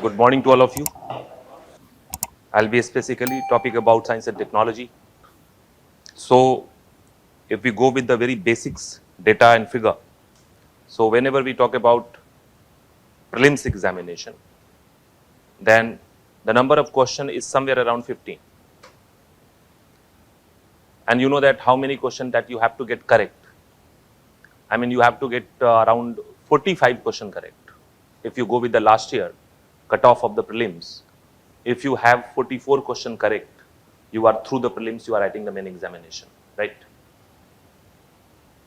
Good morning to all of you. I'll be specifically talking about science and technology. So, if we go with the very basics, data and figure. So, whenever we talk about prelims examination, then the number of question is somewhere around 15. And you know that how many questions that you have to get correct. I mean, you have to get around 45 question correct. If you go with the last year cutoff of the prelims, if you have 44 question correct, you are through the prelims, you are writing the main examination, right?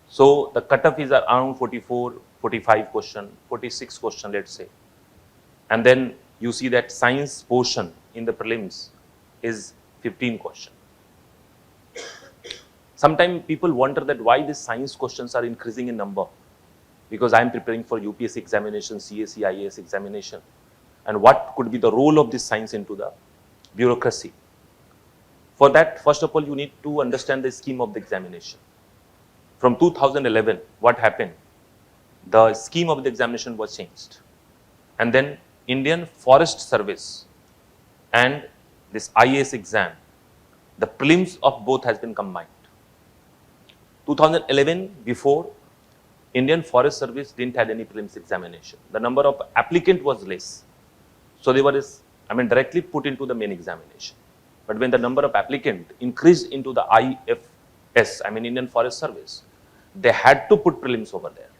So the cutoff is around 44, 45 question, 46 question, let's say. And then you see that science portion in the prelims is 15 question. Sometimes people wonder that why these science questions are increasing in number. Because I am preparing for UPSC examination, CSE IAS examination. And what could be the role of this science into the bureaucracy? For that, first of all, you need to understand the scheme of the examination. From 2011, what happened? The scheme of the examination was changed. And then Indian Forest Service and this IAS exam, the prelims of both has been combined. 2011, before, Indian Forest Service didn't have any prelims examination. The number of applicant was less. So they were, directly put into the main examination. But when the number of applicant increased into the IFS, Indian Forest Service, they had to put prelims over there.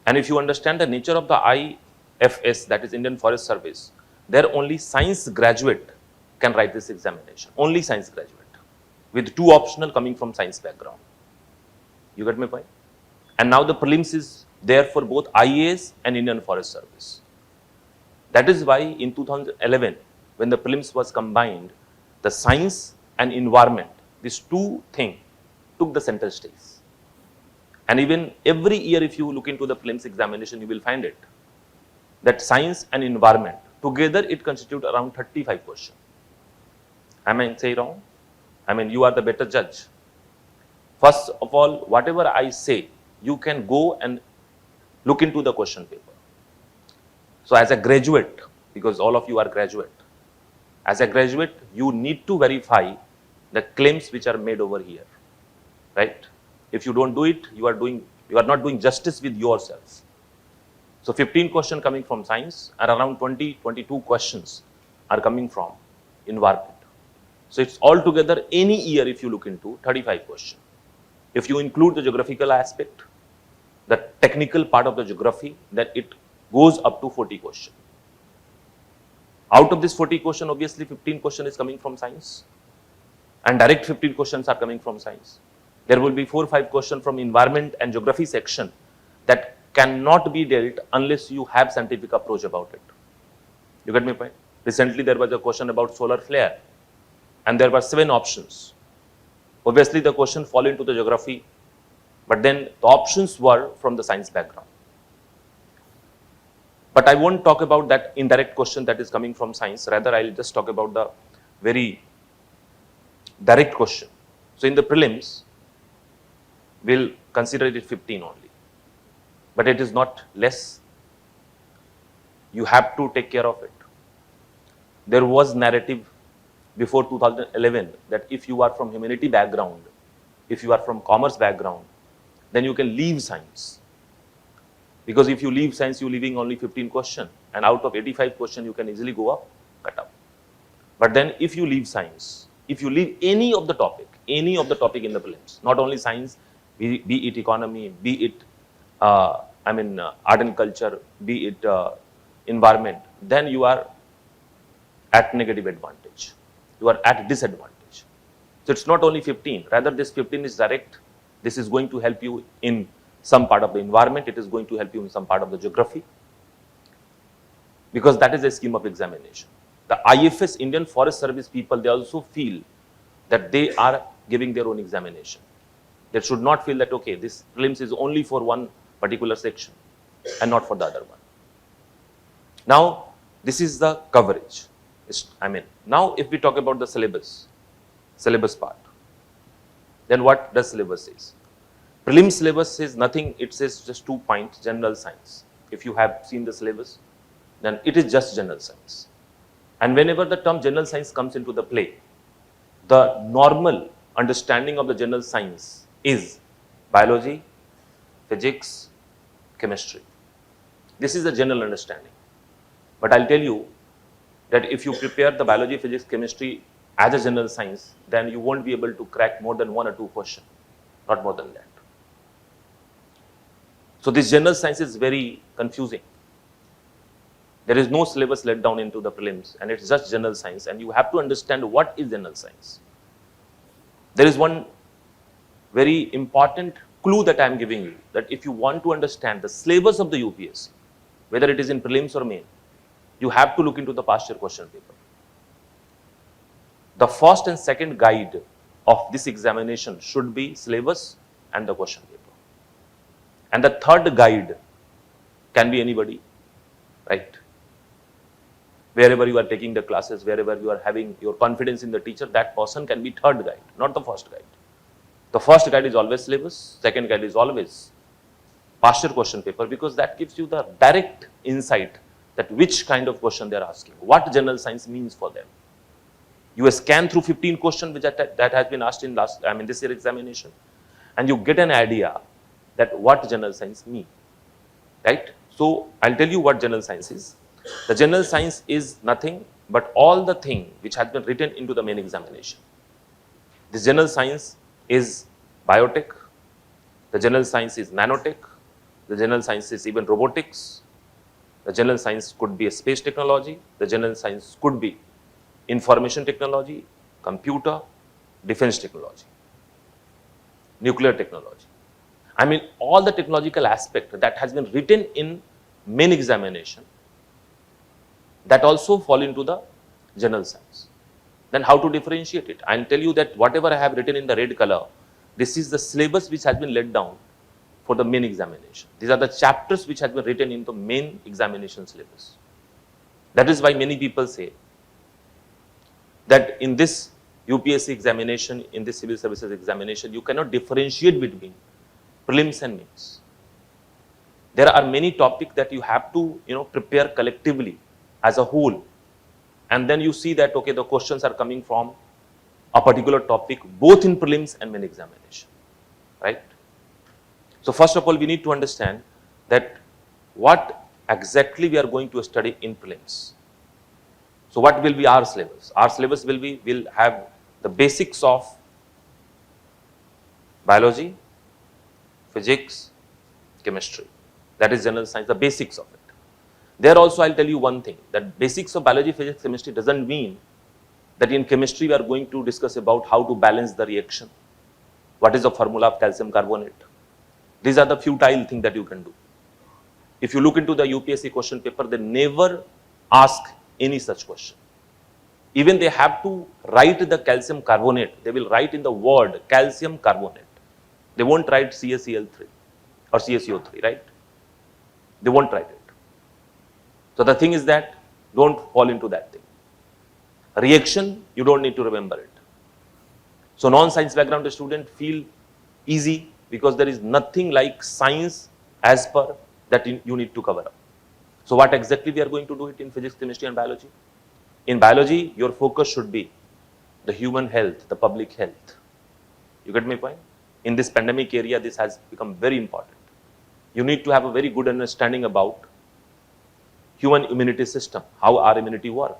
And if you understand the nature of the IFS, that is Indian Forest Service, there only science graduate can write this examination. Only science graduate, with 2 optional coming from science background. You get my point? And now the prelims is there for both IAS and Indian Forest Service. That is why in 2011, when the prelims was combined, the science and environment, these 2 things took the center stage. And even every year, if you look into the prelims examination, you will find it that science and environment together it constitute around 35 questions. Am I saying wrong? You are the better judge. First of all, whatever I say, you can go and look into the question paper. So as a graduate, because all of you are graduate, as a graduate, you need to verify the claims which are made over here, right? If you don't do it, you are not doing justice with yourself. So 15 questions coming from science and around 22 questions are coming from environment. So it's altogether any year if you look into 35 questions. If you include the geographical aspect, the technical part of the geography, then it goes up to 40 questions. Out of this 40 question, obviously 15 question is coming from science and direct 15 questions are coming from science. There will be 4 or 5 questions from environment and geography section that cannot be dealt unless you have scientific approach about it. You get my point? Recently there was a question about solar flare and there were 7 options. Obviously the question fall into the geography, but then the options were from the science background. But I won't talk about that indirect question that is coming from science. Rather, I'll just talk about the very direct question. So in the prelims, we'll consider it 15 only. But it is not less. You have to take care of it. There was narrative before 2011 that if you are from humanity background, if you are from commerce background, then you can leave science. Because if you leave science, you're leaving only 15 questions. And out of 85 questions, you can easily go up, cut up. But then if you leave science, if you leave any of the topic in the prelims, not only science, be it economy, be it art and culture, be it environment, then you are at negative advantage. You are at disadvantage. So it's not only 15, rather this 15 is direct. This is going to help you in some part of the environment, it is going to help you in some part of the geography, because that is a scheme of examination. The IFS, Indian Forest Service people, they also feel that they are giving their own examination. They should not feel that, okay, this prelims is only for one particular section and not for the other one. Now, this is the coverage. Now if we talk about the syllabus part, then what does syllabus says? Prelims syllabus says nothing, it says just 2 points, general science. If you have seen the syllabus, then it is just general science. And whenever the term general science comes into the play, the normal understanding of the general science is biology, physics, chemistry. This is the general understanding. But I'll tell you that if you prepare the biology, physics, chemistry as a general science, then you won't be able to crack more than 1 or 2 questions, not more than that. So this general science is very confusing. There is no syllabus let down into the prelims, and it's just general science, and you have to understand what is general science. There is one very important clue that I am giving you, that if you want to understand the syllabus of the UPSC, whether it is in prelims or main, you have to look into the past year question paper. The first and second guide of this examination should be syllabus and the question paper. And the third guide can be anybody, right? Wherever you are taking the classes, wherever you are having your confidence in the teacher, that person can be third guide, not the first guide. The first guide is always syllabus, second guide is always past year question paper, because that gives you the direct insight that which kind of question they are asking, what general science means for them. You scan through 15 questions which that has been asked in this year examination, and you get an idea that what general science means, right? So I'll tell you what general science is. The general science is nothing but all the thing which has been written into the main examination. This general science is biotech, the general science is nanotech, the general science is even robotics, the general science could be a space technology, the general science could be information technology, computer, defense technology, nuclear technology. I mean, all the technological aspect that has been written in main examination, that also fall into the general science. Then how to differentiate it? I'll tell you that whatever I have written in the red color, this is the syllabus which has been laid down for the main examination. These are the chapters which has been written in the main examination syllabus. That is why many people say that in this UPSC examination, in this civil services examination, you cannot differentiate between prelims and mains. There are many topics that you have to prepare collectively as a whole, and then you see that okay, the questions are coming from a particular topic both in prelims and main examination, right? So first of all, we need to understand that what exactly we are going to study in prelims. So what will be our syllabus? Our syllabus will have the basics of biology, physics, chemistry. That is general science, the basics of it. There also I'll tell you one thing, that basics of biology, physics, chemistry doesn't mean that in chemistry we are going to discuss about how to balance the reaction. What is the formula of calcium carbonate? These are the futile things that you can do. If you look into the UPSC question paper, they never ask any such question. Even they have to write the calcium carbonate, they will write in the word calcium carbonate. They won't write CaCl3 or CaCO3, right? They won't write it. So the thing is that don't fall into that thing. Reaction, you don't need to remember it. So non-science background student feel easy because there is nothing like science as per that you need to cover up. So what exactly we are going to do it in physics, chemistry and biology? In biology, your focus should be the human health, the public health. You get my point? In this pandemic area, this has become very important. You need to have a very good understanding about human immunity system, how our immunity work.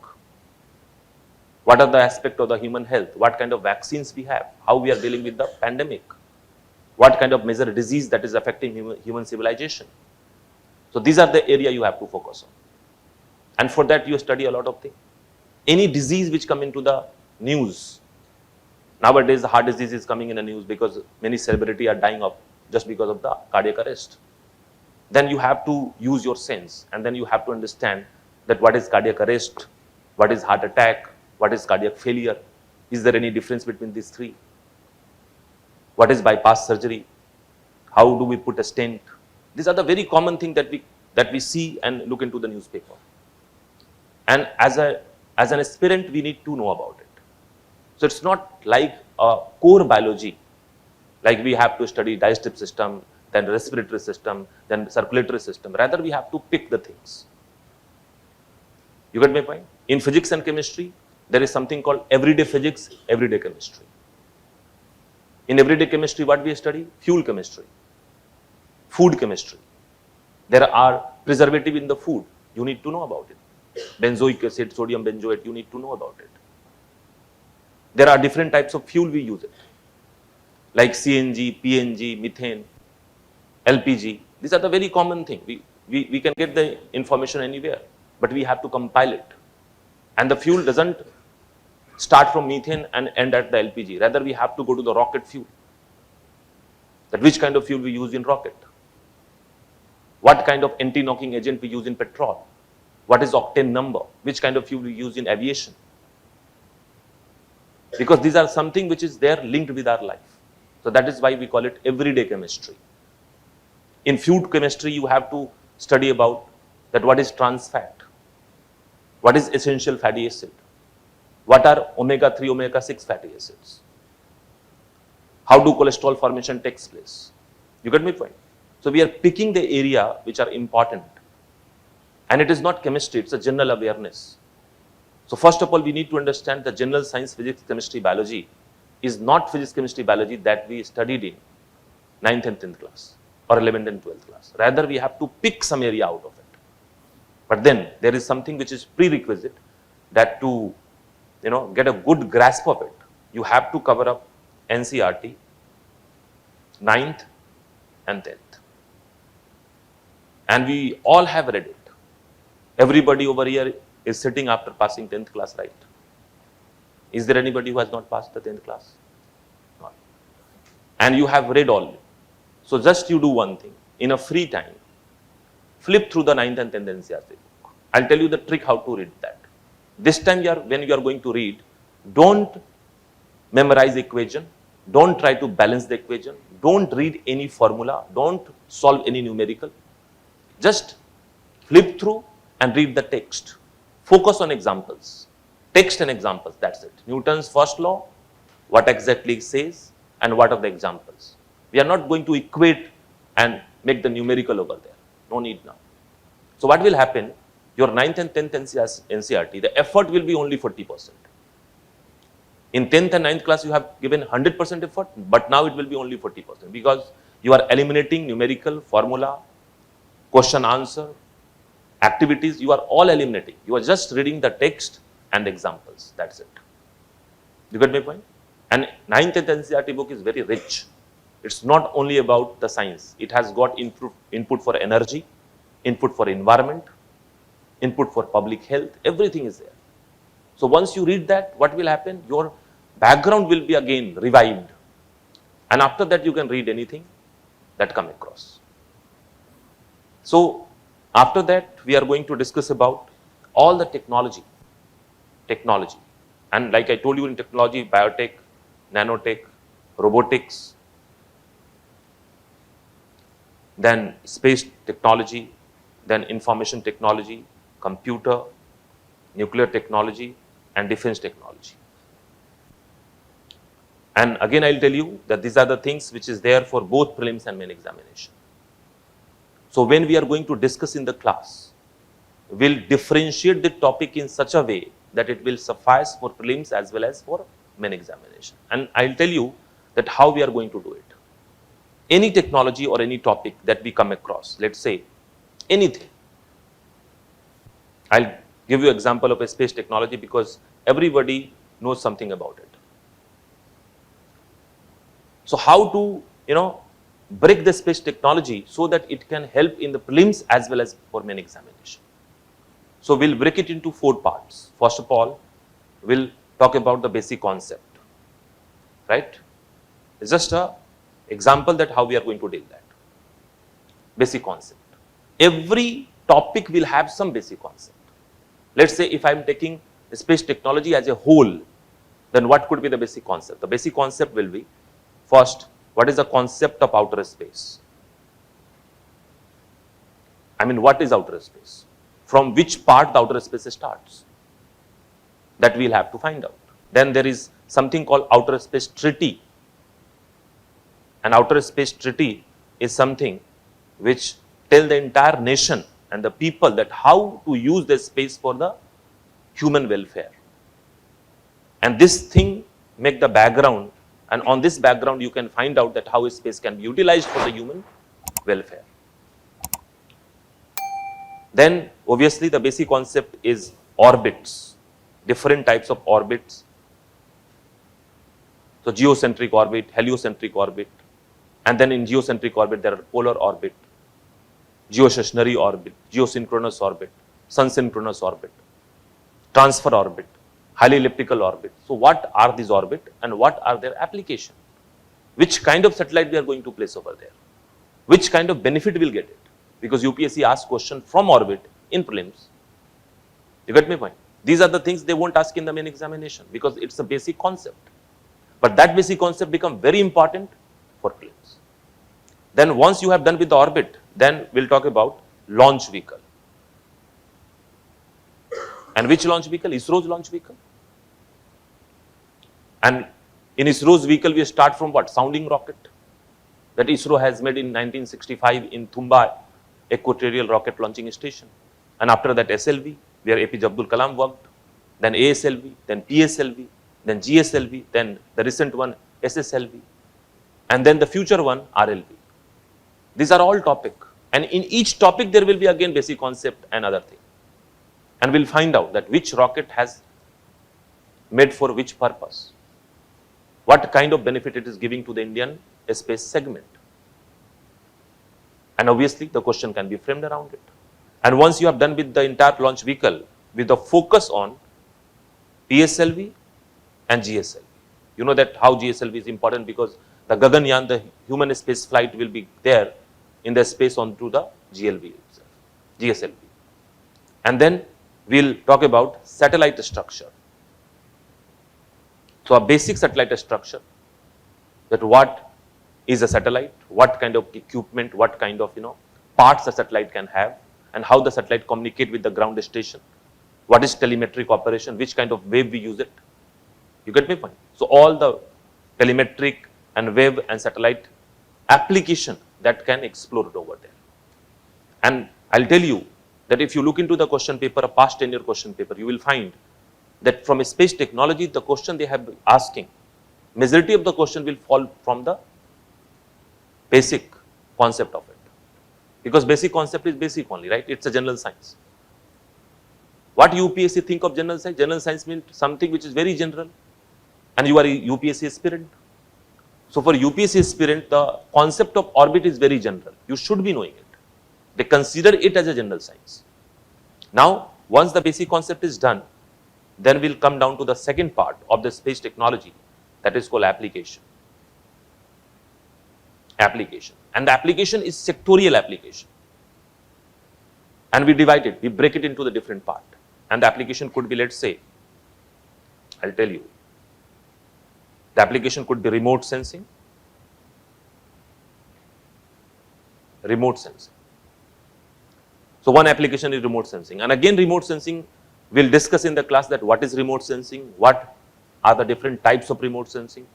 What are the aspects of the human health? What kind of vaccines we have? How we are dealing with the pandemic? What kind of major disease that is affecting human civilization? So these are the area you have to focus on. And for that you study a lot of things. Any disease which come into the news, nowadays the heart disease is coming in the news because many celebrities are dying of just because of the cardiac arrest. Then you have to use your sense, and then you have to understand that what is cardiac arrest, what is heart attack, what is cardiac failure, is there any difference between these three? What is bypass surgery? How do we put a stent? These are the very common things that we see and look into the newspaper. And as an aspirant, we need to know about it. So it's not like a core biology, like we have to study digestive system, then respiratory system, then circulatory system. Rather, we have to pick the things. You get my point? In physics and chemistry, there is something called everyday physics, everyday chemistry. In everyday chemistry, what we study? Fuel chemistry, food chemistry. There are preservative in the food. You need to know about it. Benzoic acid, sodium benzoate, you need to know about it. There are different types of fuel we use it, like CNG, PNG, methane, LPG. These are the very common thing. We can get the information anywhere, but we have to compile it. And the fuel doesn't start from methane and end at the LPG. Rather, we have to go to the rocket fuel. That which kind of fuel we use in rocket. What kind of anti-knocking agent we use in petrol. What is octane number. Which kind of fuel we use in aviation. Because these are something which is there linked with our life. So that is why we call it everyday chemistry. In food chemistry, you have to study about that what is trans fat. What is essential fatty acid? What are omega-3, omega-6 fatty acids? How do cholesterol formation takes place? You get my point? So we are picking the area which are important. And it is not chemistry, it's a general awareness. So first of all, we need to understand the general science, physics, chemistry, biology is not physics, chemistry, biology that we studied in 9th and 10th class or 11th and 12th class. Rather, we have to pick some area out of it. But then there is something which is prerequisite that to get a good grasp of it, you have to cover up NCERT, 9th and 10th. And we all have read it. Everybody over here is sitting after passing 10th class, right? Is there anybody who has not passed the 10th class? Not. And you have read all. So just you do one thing. In a free time, flip through the 9th and 10th NCERT book. I'll tell you the trick how to read that. This time when you are going to read, don't memorize the equation. Don't try to balance the equation. Don't read any formula. Don't solve any numerical. Just flip through and read the text. Focus on examples. Text and examples, that's it. Newton's first law, what exactly it says, and what are the examples. We are not going to equate and make the numerical over there. No need now. So what will happen? Your 9th and 10th NCERT, the effort will be only 40%. In 10th and 9th class, you have given 100% effort, but now it will be only 40% because you are eliminating numerical, formula, question answer, activities, you are all eliminating. You are just reading the text and examples. That's it. You get my point? And 9th and NCERT book is very rich. It's not only about the science. It has got input for energy, input for environment, input for public health. Everything is there. So once you read that, what will happen? Your background will be again revived. And after that, you can read anything that come across. So after that, we are going to discuss about all the technology. And like I told you in technology, biotech, nanotech, robotics, then space technology, then information technology, computer, nuclear technology, and defense technology. And again, I'll tell you that these are the things which is there for both prelims and main examination. So when we are going to discuss in the class, we'll differentiate the topic in such a way that it will suffice for prelims as well as for main examination. And I'll tell you that how we are going to do it. Any technology or any topic that we come across, let's say anything. I'll give you an example of a space technology because everybody knows something about it. So how to, break the space technology so that it can help in the prelims as well as for main examination. So we'll break it into 4 parts. First of all, we'll talk about the basic concept, right? It's just an example that how we are going to deal that. Basic concept. Every topic will have some basic concept. Let's say if I'm taking space technology as a whole, then what could be the basic concept? The basic concept will be, first, what is the concept of outer space? I mean, what is outer space? From which part the outer space starts? That we'll have to find out. Then there is something called outer space treaty. An outer space treaty is something which tell the entire nation and the people that how to use the space for the human welfare. And this thing make the background, and on this background you can find out that how space can be utilized for the human welfare. Then obviously the basic concept is orbits, different types of orbits. So geocentric orbit, heliocentric orbit, and then in geocentric orbit there are polar orbit, geostationary orbit, geosynchronous orbit, sun synchronous orbit, transfer orbit, highly elliptical orbit. So what are these orbit and what are their application? Which kind of satellite we are going to place over there? Which kind of benefit will get it? Because UPSC asks question from orbit in prelims. You get my point? These are the things they won't ask in the main examination because it's a basic concept. But that basic concept become very important for prelims. Then once you have done with the orbit, then we'll talk about launch vehicle. And which launch vehicle? ISRO's launch vehicle. And in ISRO's vehicle, we start from what? Sounding rocket that ISRO has made in 1965 in Thumba Equatorial Rocket Launching Station. And after that SLV, where APJ Abdul Kalam worked, then ASLV, then PSLV, then GSLV, then the recent one SSLV, and then the future one RLV. These are all topic. And in each topic, there will be again basic concept and other thing. And we'll find out that which rocket has made for which purpose, what kind of benefit it is giving to the Indian space segment. And obviously, the question can be framed around it. And once you have done with the entire launch vehicle, with the focus on PSLV and GSLV. You know that how GSLV is important because the Gaganyaan, the human space flight will be there in the space onto the GLV itself, GSLV. And then we'll talk about satellite structure. So a basic satellite structure, that what is a satellite, what kind of equipment, what kind of parts the satellite can have, and how the satellite communicate with the ground station, what is telemetric operation, which kind of wave we use it. You get my point? So all the telemetric and wave and satellite application that can explore it over there. And I'll tell you that if you look into the question paper, a past 10-year question paper, you will find that from a space technology, the question they have been asking, majority of the question will fall from the basic concept of it. Because basic concept is basic only, right? It's a general science. What UPSC think of general science? General science means something which is very general. And you are a UPSC aspirant. So for UPSC aspirant, the concept of orbit is very general. You should be knowing it. They consider it as a general science. Now, once the basic concept is done, then we'll come down to the second part of the space technology, that is called application. Application. And the application is sectorial application. And we divide it, we break it into the different part. And the application could be, let's say, I'll tell you, the application could be remote sensing. Remote sensing. So one application is remote sensing. And again, remote sensing, we'll discuss in the class that what is remote sensing, what are the different types of remote sensing,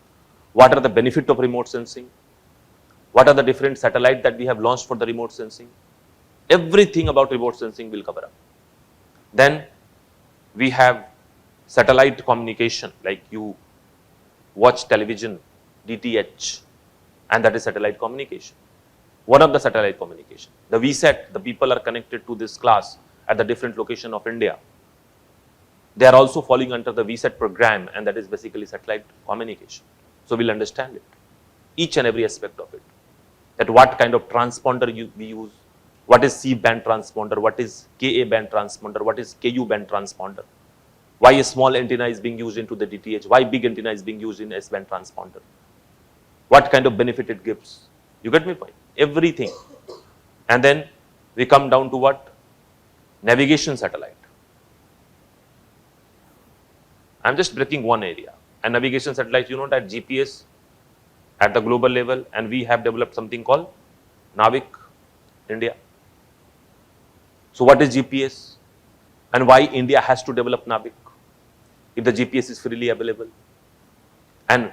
what are the benefit of remote sensing, what are the different satellites that we have launched for the remote sensing. Everything about remote sensing will cover up. Then we have satellite communication, like you watch television, DTH, and that is satellite communication. One of the satellite communication. The VSAT, the people are connected to this class at the different location of India. They are also falling under the VSAT program, and that is basically satellite communication. So we'll understand it, each and every aspect of it. That what kind of transponder we use, what is C-band transponder, what is Ka-band transponder, what is Ku-band transponder, why a small antenna is being used into the DTH, why big antenna is being used in S-band transponder, what kind of benefit it gives. You get my point? Everything. And then we come down to what? Navigation satellite. I'm just breaking one area. And navigation satellite, you know that GPS at the global level, and we have developed something called Navik India. So what is GPS and why India has to develop Navik if the GPS is freely available, and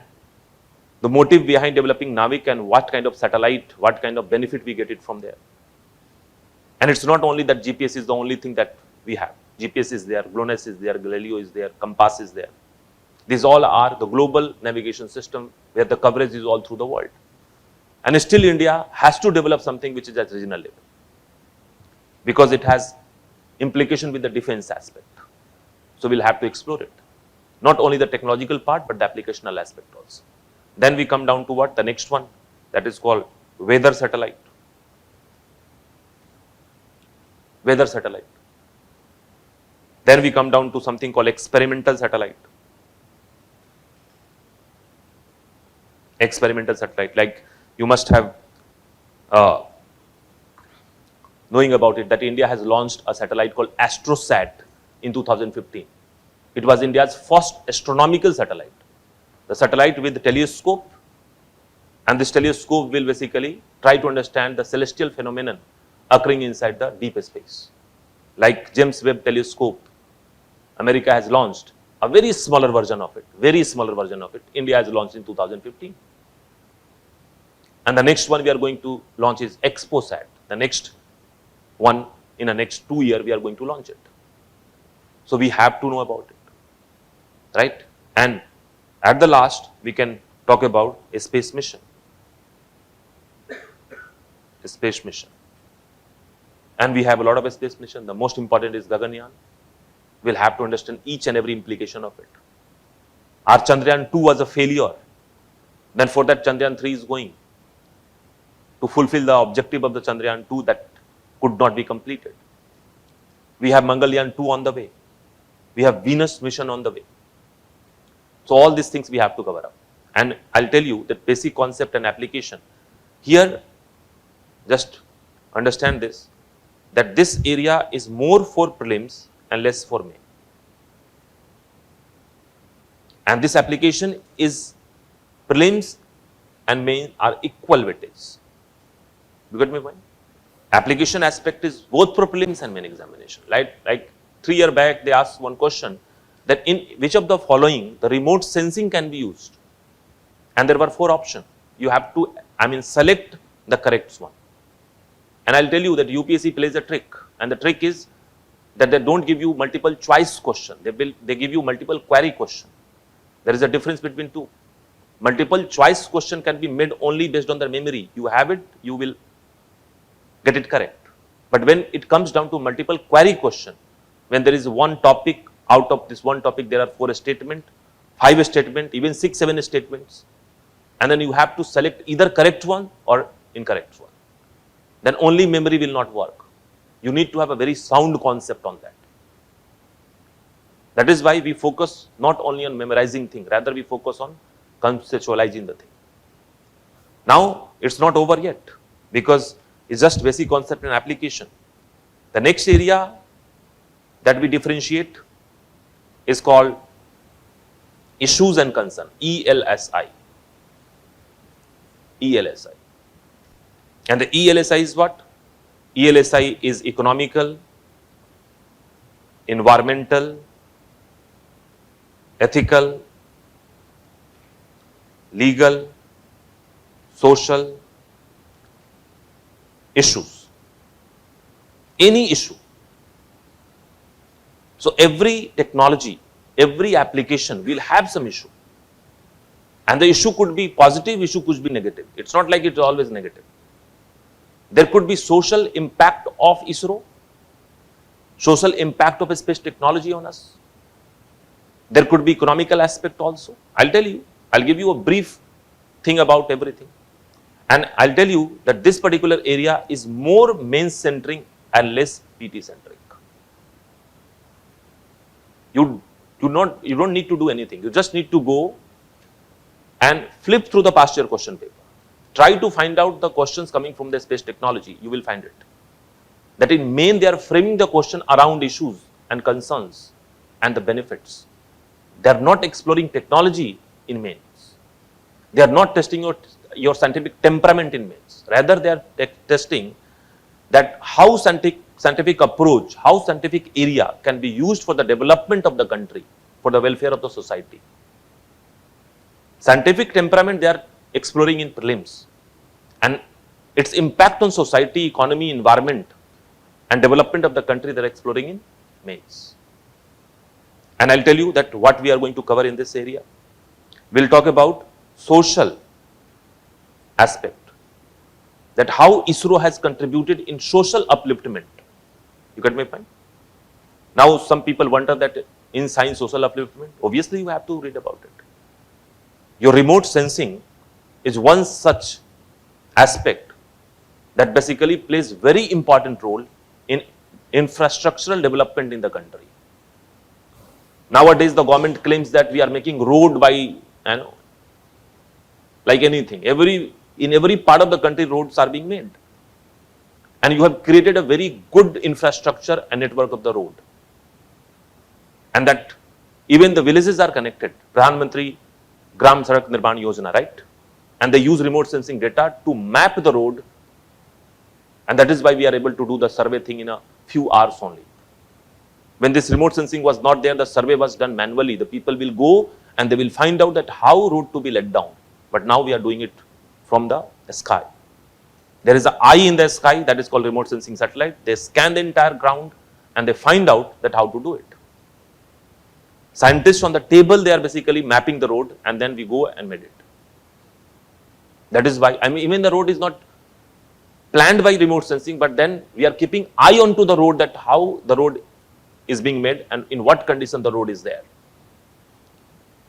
the motive behind developing Navik and what kind of satellite, what kind of benefit we get it from there. And it's not only that GPS is the only thing that we have. GPS is there, GLONASS is there, Galileo is there, Compass is there. These all are the global navigation system where the coverage is all through the world. And still India has to develop something which is at regional level, because it has implication with the defense aspect. So we'll have to explore it. Not only the technological part, but the applicational aspect also. Then we come down to what? The next one, that is called weather satellite. Weather satellite. Then we come down to something called experimental satellite. Experimental satellite, like you must have knowing about it, that India has launched a satellite called AstroSat in 2015. It was India's first astronomical satellite. The satellite with the telescope, and this telescope will basically try to understand the celestial phenomenon occurring inside the deep space. Like James Webb telescope, America has launched a very smaller version of it, India has launched in 2015. And the next one we are going to launch is ExpoSat. The next one, in the next 2 years, we are going to launch it. So we have to know about it, right? And at the last, we can talk about a space mission. A space mission. And we have a lot of space mission. The most important is Gaganyaan. We'll have to understand each and every implication of it. Our Chandrayaan 2 was a failure. Then for that, Chandrayaan 3 is going to fulfill the objective of the Chandrayaan 2 that could not be completed. We have Mangalyaan 2 on the way. We have Venus mission on the way. So all these things we have to cover up. And I'll tell you that basic concept and application. Here, just understand this, that this area is more for prelims and less for main. And this application is prelims and main are equal weightage. You get my point? Application aspect is both for prelims and main examination. Like 3 years back, they asked one question that in which of the following the remote sensing can be used, and there were 4 options. You have to, select the correct one. And I'll tell you that UPSC plays a trick, and the trick is that they don't give you multiple choice question. They give you multiple query question. There is a difference between two. Multiple choice question can be made only based on the memory. You have it, you will get it correct. But when it comes down to multiple query question, when there is one topic, out of this one topic there are 4 statements, 5 statements, even 6, 7 statements, and then you have to select either correct one or incorrect one. Then only memory will not work. You need to have a very sound concept on that. That is why we focus not only on memorizing things, rather we focus on conceptualizing the thing. Now, it's not over yet, because it's just basic concept and application. The next area that we differentiate is called issues and concern, ELSI. ELSI. And the ELSI is what? ELSI is economical, environmental, ethical, legal, social issues. Any issue. So every technology, every application will have some issue. And the issue could be positive, issue could be negative. It's not like it's always negative. There could be social impact of ISRO, social impact of space technology on us. There could be economical aspect also. I'll tell you, I'll give you a brief thing about everything. And I'll tell you that this particular area is more main centering and less PT centric. You don't need to do anything. You just need to go and flip through the past year question paper. Try to find out the questions coming from the space technology. You will find it. That in main they are framing the question around issues and concerns and the benefits. They are not exploring technology in mains. They are not testing your scientific temperament in mains. Rather, they are testing that how scientific approach, how scientific area can be used for the development of the country, for the welfare of the society. Scientific temperament they are exploring in prelims, and its impact on society, economy, environment and development of the country they are exploring in Mains. And I'll tell you that what we are going to cover in this area. We'll talk about social aspect, that how ISRO has contributed in social upliftment. You get my point? Now some people wonder that in science social upliftment, obviously you have to read about it. Your remote sensing is one such aspect that basically plays very important role in infrastructural development in the country. Nowadays the government claims that we are making road by, like anything, in every part of the country roads are being made, and you have created a very good infrastructure and network of the road, and that even the villages are connected. Pradhan Mantri Gram Sadak Nirman Yojana, right? And they use remote sensing data to map the road, and that is why we are able to do the survey thing in a few hours only. When this remote sensing was not there, the survey was done manually. The people will go and they will find out that how road to be let down. But now we are doing it from the sky. There is an eye in the sky that is called remote sensing satellite. They scan the entire ground and they find out that how to do it. Scientists on the table, they are basically mapping the road, and then we go and made it. That is why, even the road is not planned by remote sensing, but then we are keeping eye onto the road, that how the road is being made and in what condition the road is there.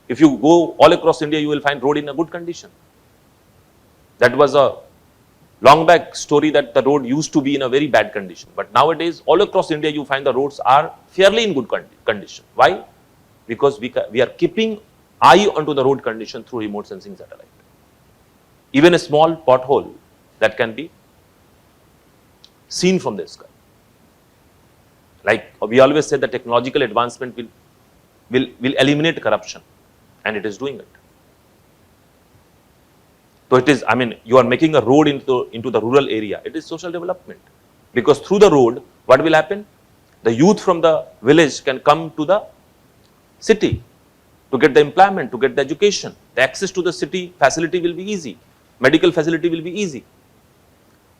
If you go all across India, you will find road in a good condition. That was a long back story, that the road used to be in a very bad condition. But nowadays, all across India, you find the roads are fairly in good condition. Why? Because we are keeping eye onto the road condition through remote sensing satellite. Even a small pothole that can be seen from the sky. Like we always say, the technological advancement will eliminate corruption, and it is doing it. So it is, you are making a road into the rural area. It is social development, because through the road, what will happen? The youth from the village can come to the city to get the employment, to get the education. The access to the city facility will be easy. Medical facility will be easy.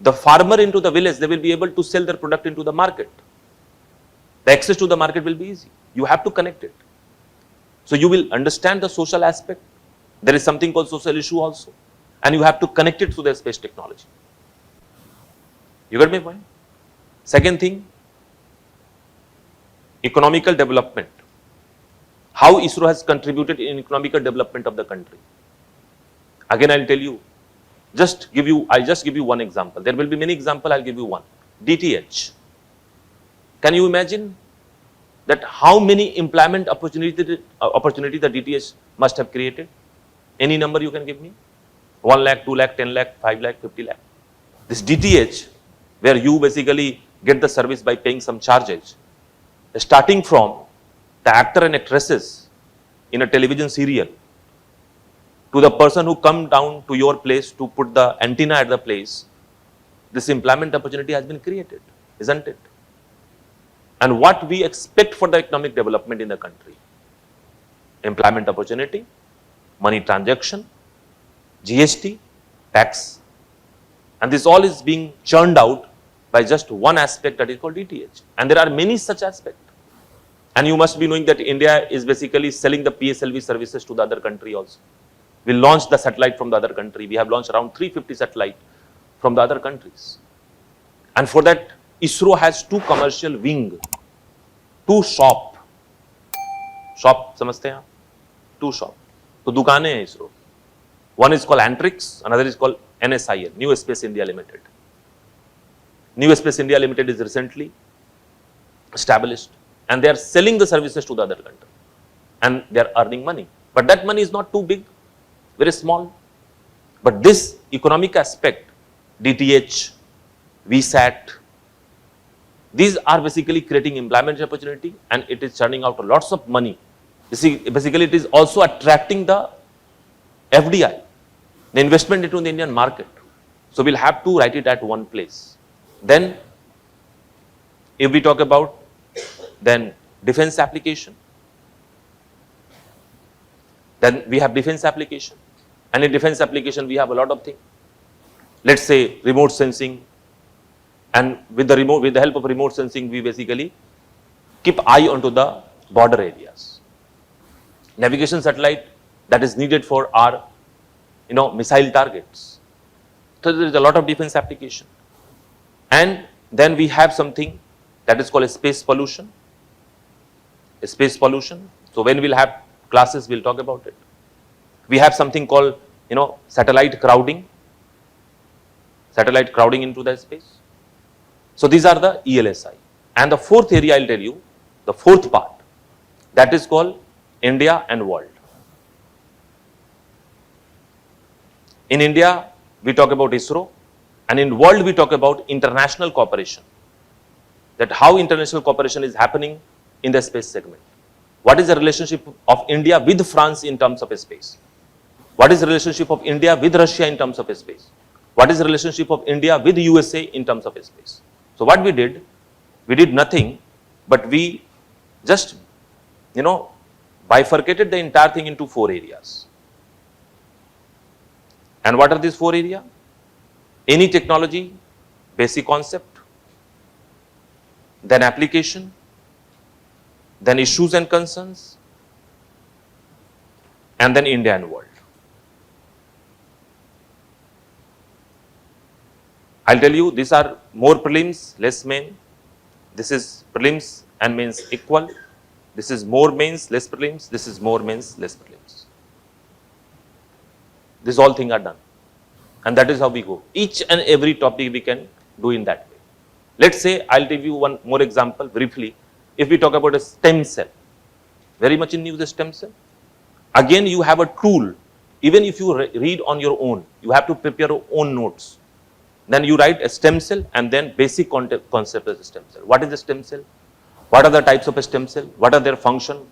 The farmer into the village, they will be able to sell their product into the market. The access to the market will be easy. You have to connect it. So you will understand the social aspect. There is something called social issue also. And you have to connect it to the space technology. You got my point? Second thing, economical development. How ISRO has contributed in economical development of the country. Again, I'll tell you, I'll just give you one example. There will be many examples, I'll give you one. DTH. Can you imagine that how many employment opportunity the DTH must have created? Any number you can give me? 1 lakh, 2 lakh, 10 lakh, 5 lakh, 50 lakh. This DTH, where you basically get the service by paying some charges, starting from the actor and actresses in a television serial, to the person who come down to your place to put the antenna at the place, this employment opportunity has been created, isn't it? And what we expect for the economic development in the country? Employment opportunity, money transaction, GST, tax. And this all is being churned out by just one aspect, that is called DTH. And there are many such aspects. And you must be knowing that India is basically selling the PSLV services to the other country also. We launched the satellite from the other country. We have launched around 350 satellites from the other countries. And for that, ISRO has 2 commercial wing, 2 shop. Shop, समझते हैं आप? 2 shop. तो दुकानें हैं ISRO. One is called Antrix, another is called NSIL, New Space India Limited. New Space India Limited is recently established, and they are selling the services to the other country, and they are earning money. But that money is not too big, very small. But this economic aspect, DTH, VSAT, these are basically creating employment opportunity, and it is churning out lots of money. You see, basically it is also attracting the FDI, the investment into the Indian market. So we'll have to write it at one place. Then, if we talk about then defense application, then we have defense application, and in defense application we have a lot of things. Let's say remote sensing, and with the help of remote sensing, we basically keep eye onto the border areas. Navigation satellite that is needed for our, missile targets. So there is a lot of defense application. And then we have something that is called a space pollution. A space pollution. So when we'll have classes, we'll talk about it. We have something called, satellite crowding. Satellite crowding into the space. So these are the ELSI. And the fourth area I'll tell you, the fourth part, that is called India and world. In India, we talk about ISRO, and in world we talk about international cooperation. That how international cooperation is happening in the space segment. What is the relationship of India with France in terms of space? What is the relationship of India with Russia in terms of space? What is the relationship of India with USA in terms of space? So what we did nothing, but we just, bifurcated the entire thing into 4 areas. And what are these 4 areas? Any technology, basic concept, then application, then issues and concerns, and then India and world. I'll tell you, these are more prelims, less main. This is prelims and mains equal. This is more mains, less prelims. This is more mains, less prelims. These all things are done. And that is how we go. Each and every topic we can do in that way. Let's say, I'll give you one more example briefly. If we talk about a stem cell, very much in news, the stem cell. Again, you have a tool. Even if you read on your own, you have to prepare your own notes. Then you write a stem cell and then basic concept of the stem cell. What is the stem cell? What are the types of a stem cell? What are their function?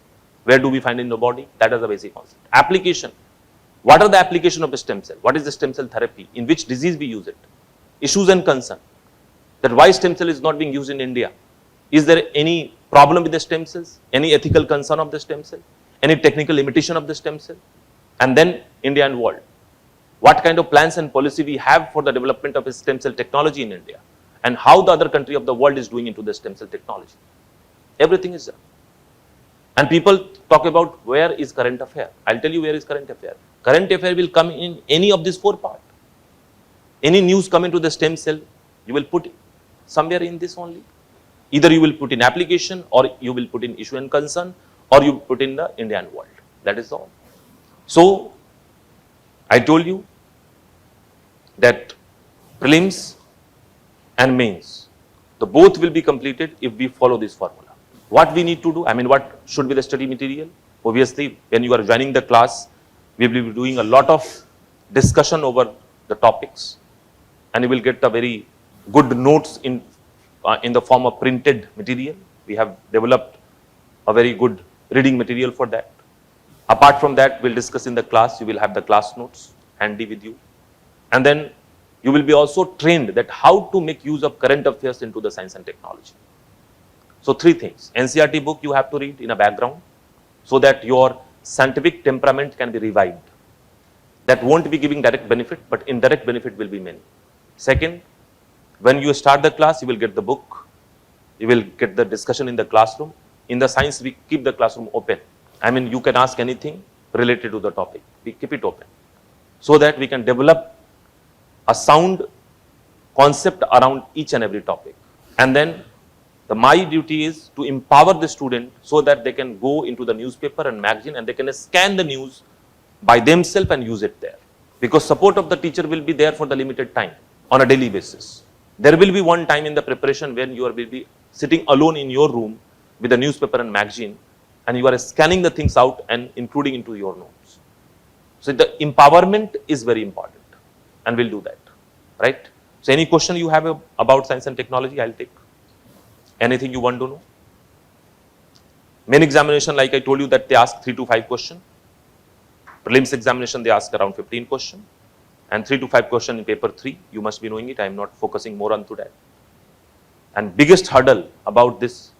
Where do we find in the body? That is the basic concept. Application. What are the application of a stem cell? What is the stem cell therapy? In which disease we use it? Issues and concern. That why stem cell is not being used in India? Is there any problem with the stem cells? Any ethical concern of the stem cell? Any technical limitation of the stem cell? And then India and world. What kind of plans and policy we have for the development of a stem cell technology in India, and how the other country of the world is doing into the stem cell technology. Everything is there. And people talk about where is current affair. I'll tell you where is current affair. Current affair will come in any of these 4 parts. Any news coming to the stem cell, you will put somewhere in this only. Either you will put in application, or you will put in issue and concern, or you put in the Indian world. That is all. So, I told you that prelims and mains, the both will be completed if we follow this formula. What we need to do, what should be the study material? Obviously, when you are joining the class, we will be doing a lot of discussion over the topics, and you will get a very good notes in the form of printed material. We have developed a very good reading material for that. Apart from that, we'll discuss in the class. You will have the class notes handy with you. And then you will be also trained that how to make use of current affairs into the science and technology. So 3 things. NCERT book you have to read in a background so that your scientific temperament can be revived. That won't be giving direct benefit, but indirect benefit will be many. Second, when you start the class, you will get the book. You will get the discussion in the classroom. In the science, we keep the classroom open. You can ask anything related to the topic. We keep it open so that we can develop a sound concept around each and every topic. And then my duty is to empower the student so that they can go into the newspaper and magazine and they can scan the news by themselves and use it there. Because support of the teacher will be there for the limited time on a daily basis. There will be one time in the preparation when you will be sitting alone in your room with the newspaper and magazine, and you are scanning the things out and including into your notes. So the empowerment is very important, and we'll do that, right? So any question you have about science and technology, I'll take. Anything you want to know? Main examination, like I told you, that they ask 3 to 5 questions. Prelims examination, they ask around 15 questions. And 3 to 5 questions in paper 3. You must be knowing it. I am not focusing more on to that. And biggest hurdle about this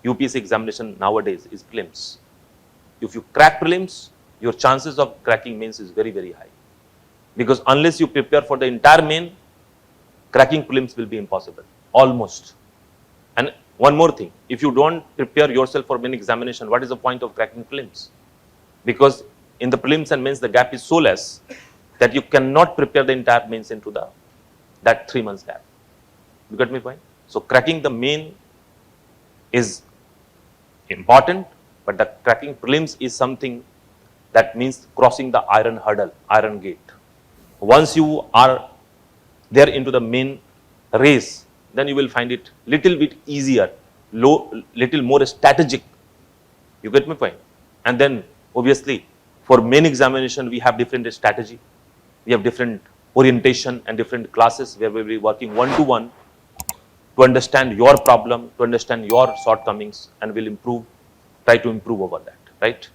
UPSC examination nowadays is prelims. If you crack prelims, your chances of cracking mains is very, very high. Because unless you prepare for the entire main, cracking prelims will be impossible, almost. And One more thing, if you don't prepare yourself for main examination, what is the point of cracking prelims? Because in the prelims and mains, the gap is so less that you cannot prepare the entire mains into that 3 months gap. You get my point? So cracking the main is important, but the cracking prelims is something that means crossing the iron hurdle, iron gate. Once you are there into the main race, then you will find it little bit easier, little more strategic. You get my point? And then obviously for main examination, we have different strategy. We have different orientation and different classes where we will be working one-to-one to understand your problem, to understand your shortcomings, and will improve, try to improve over that, right?